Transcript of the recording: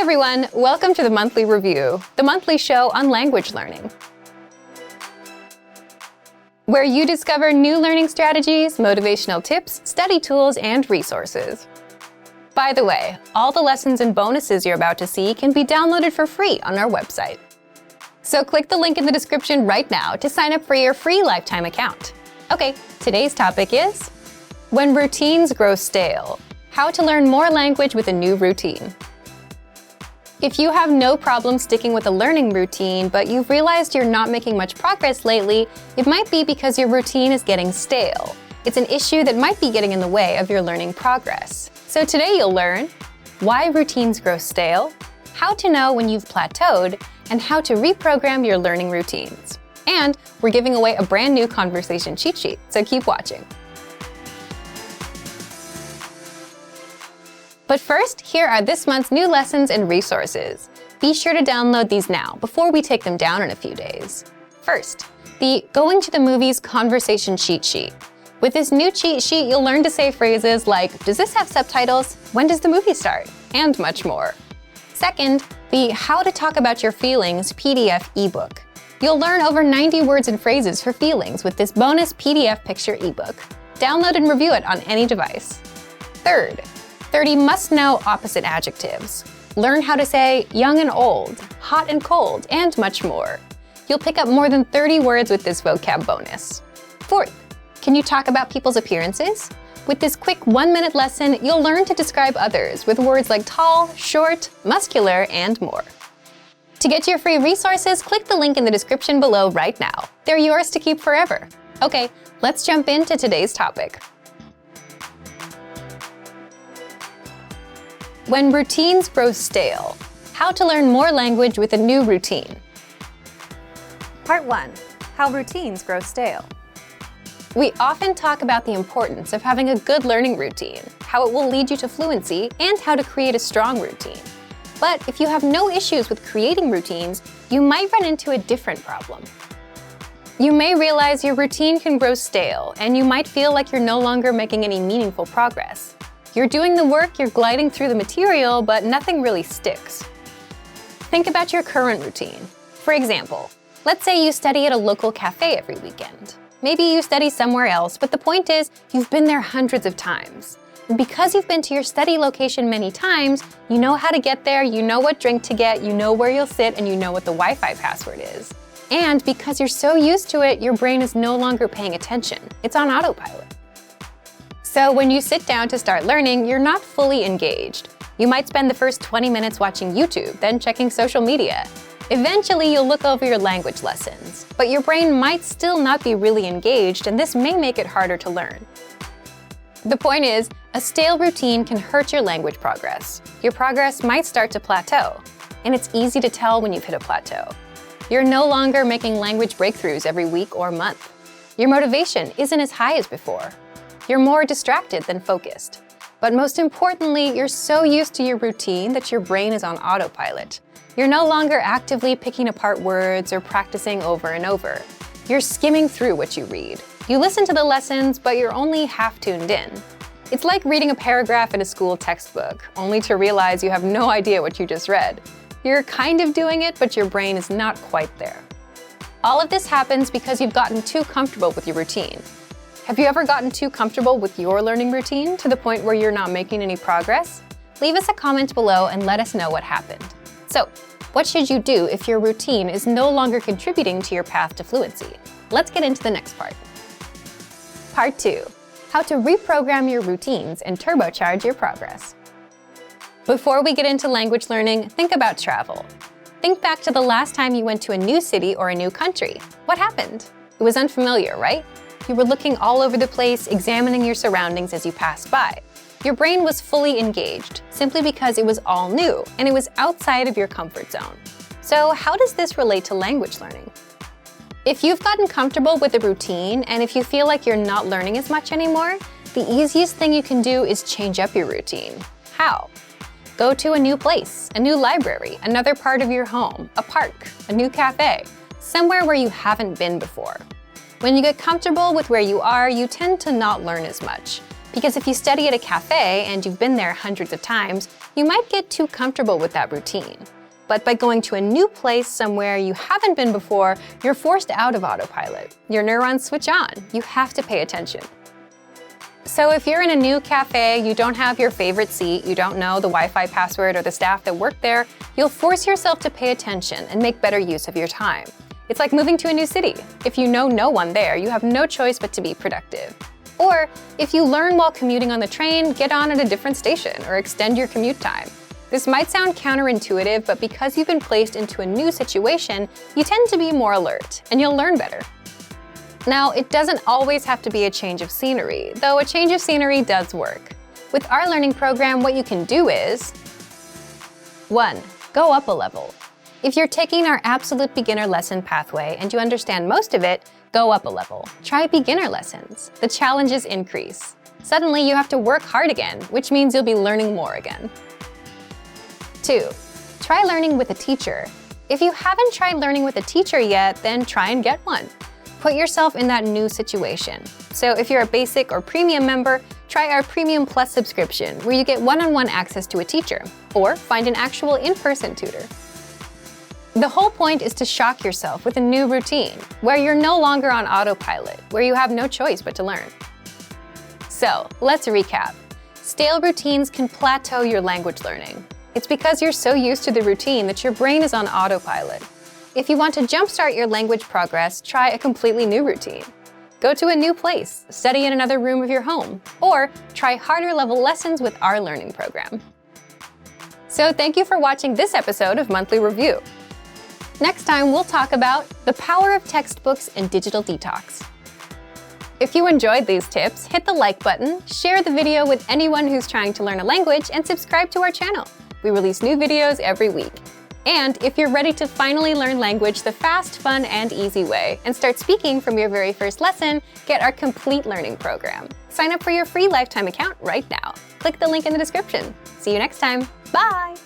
everyone, welcome to the Monthly Review, the monthly show on language learning, where you discover new learning strategies, motivational tips, study tools, and resources. By the way, all the lessons and bonuses you're about to see can be downloaded for free on our website. So click the link in the description right now to sign up for your free lifetime account. Okay, today's topic is when routines grow stale, how to learn more language with a new routine. If you have no problem sticking with a learning routine, but you've realized you're not making much progress lately, it might be because your routine is getting stale. It's an issue that might be getting in the way of your learning progress. So today you'll learn why routines grow stale, how to know when you've plateaued, and how to reprogram your learning routines. And we're giving away a brand new conversation cheat sheet, so keep watching. But first, here are this month's new lessons and resources. Be sure to download these now before we take them down in a few days. First, the Going to the Movies Conversation Cheat Sheet. With this new cheat sheet, you'll learn to say phrases like, does this have subtitles? When does the movie start? And much more. Second, the How to Talk About Your Feelings PDF ebook. You'll learn over 90 words and phrases for feelings with this bonus PDF picture ebook. Download and review it on any device. Third, 30 must-know opposite adjectives. Learn how to say young and old, hot and cold, and much more. You'll pick up more than 30 words with this vocab bonus. Fourth, can you talk about people's appearances? With this quick 1-minute lesson, you'll learn to describe others with words like tall, short, muscular, and more. To get your free resources, click the link in the description below right now. They're yours to keep forever. Okay, let's jump into today's topic. When routines grow stale, how to learn more language with a new routine. Part 1. How routines grow stale. We often talk about the importance of having a good learning routine, how it will lead you to fluency, and how to create a strong routine. But if you have no issues with creating routines, you might run into a different problem. You may realize your routine can grow stale, and you might feel like you're no longer making any meaningful progress. You're doing the work, you're gliding through the material, but nothing really sticks. Think about your current routine. For example, let's say you study at a local cafe every weekend. Maybe you study somewhere else, but the point is, you've been there hundreds of times. And because you've been to your study location many times, you know how to get there, you know what drink to get, you know where you'll sit, and you know what the Wi-Fi password is. And because you're so used to it, your brain is no longer paying attention. It's on autopilot. So when you sit down to start learning, you're not fully engaged. You might spend the first 20 minutes watching YouTube, then checking social media. Eventually, you'll look over your language lessons, but your brain might still not be really engaged, and this may make it harder to learn. The point is, a stale routine can hurt your language progress. Your progress might start to plateau, and it's easy to tell when you've hit a plateau. You're no longer making language breakthroughs every week or month. Your motivation isn't as high as before. You're more distracted than focused. But most importantly, you're so used to your routine that your brain is on autopilot. You're no longer actively picking apart words or practicing over and over. You're skimming through what you read. You listen to the lessons, but you're only half tuned in. It's like reading a paragraph in a school textbook, only to realize you have no idea what you just read. You're kind of doing it, but your brain is not quite there. All of this happens because you've gotten too comfortable with your routine. Have you ever gotten too comfortable with your learning routine to the point where you're not making any progress? Leave us a comment below and let us know what happened. So, what should you do if your routine is no longer contributing to your path to fluency? Let's get into the next part. Part 2. How to reprogram your routines and turbocharge your progress. Before we get into language learning, think about travel. Think back to the last time you went to a new city or a new country. What happened? It was unfamiliar, right? You were looking all over the place, examining your surroundings as you passed by. Your brain was fully engaged, simply because it was all new, and it was outside of your comfort zone. So how does this relate to language learning? If you've gotten comfortable with a routine, and if you feel like you're not learning as much anymore, the easiest thing you can do is change up your routine. How? Go to a new place, a new library, another part of your home, a park, a new cafe, somewhere where you haven't been before. When you get comfortable with where you are, you tend to not learn as much. Because if you study at a cafe and you've been there hundreds of times, you might get too comfortable with that routine. But by going to a new place somewhere you haven't been before, you're forced out of autopilot. Your neurons switch on. You have to pay attention. So if you're in a new cafe, you don't have your favorite seat, you don't know the Wi-Fi password or the staff that work there, you'll force yourself to pay attention and make better use of your time. It's like moving to a new city. If you know no one there, you have no choice but to be productive. Or if you learn while commuting on the train, get on at a different station or extend your commute time. This might sound counterintuitive, but because you've been placed into a new situation, you tend to be more alert, and you'll learn better. Now, it doesn't always have to be a change of scenery, though a change of scenery does work. With our learning program, what you can do is 1. Go up a level. If you're taking our absolute beginner lesson pathway and you understand most of it, go up a level. Try beginner lessons. The challenges increase. Suddenly, you have to work hard again, which means you'll be learning more again. 2. Try learning with a teacher. If you haven't tried learning with a teacher yet, then try and get one. Put yourself in that new situation. So if you're a basic or premium member, try our Premium Plus subscription, where you get one-on-one access to a teacher, or find an actual in-person tutor. The whole point is to shock yourself with a new routine, where you're no longer on autopilot, where you have no choice but to learn. So, let's recap. Stale routines can plateau your language learning. It's because you're so used to the routine that your brain is on autopilot. If you want to jumpstart your language progress, try a completely new routine. Go to a new place, study in another room of your home, or try harder level lessons with our learning program. So thank you for watching this episode of Monthly Review. Next time, we'll talk about the power of textbooks and digital detox. If you enjoyed these tips, hit the like button, share the video with anyone who's trying to learn a language, and subscribe to our channel. We release new videos every week. And if you're ready to finally learn language the fast, fun, and easy way, and start speaking from your very first lesson, get our complete learning program. Sign up for your free lifetime account right now. Click the link in the description. See you next time. Bye!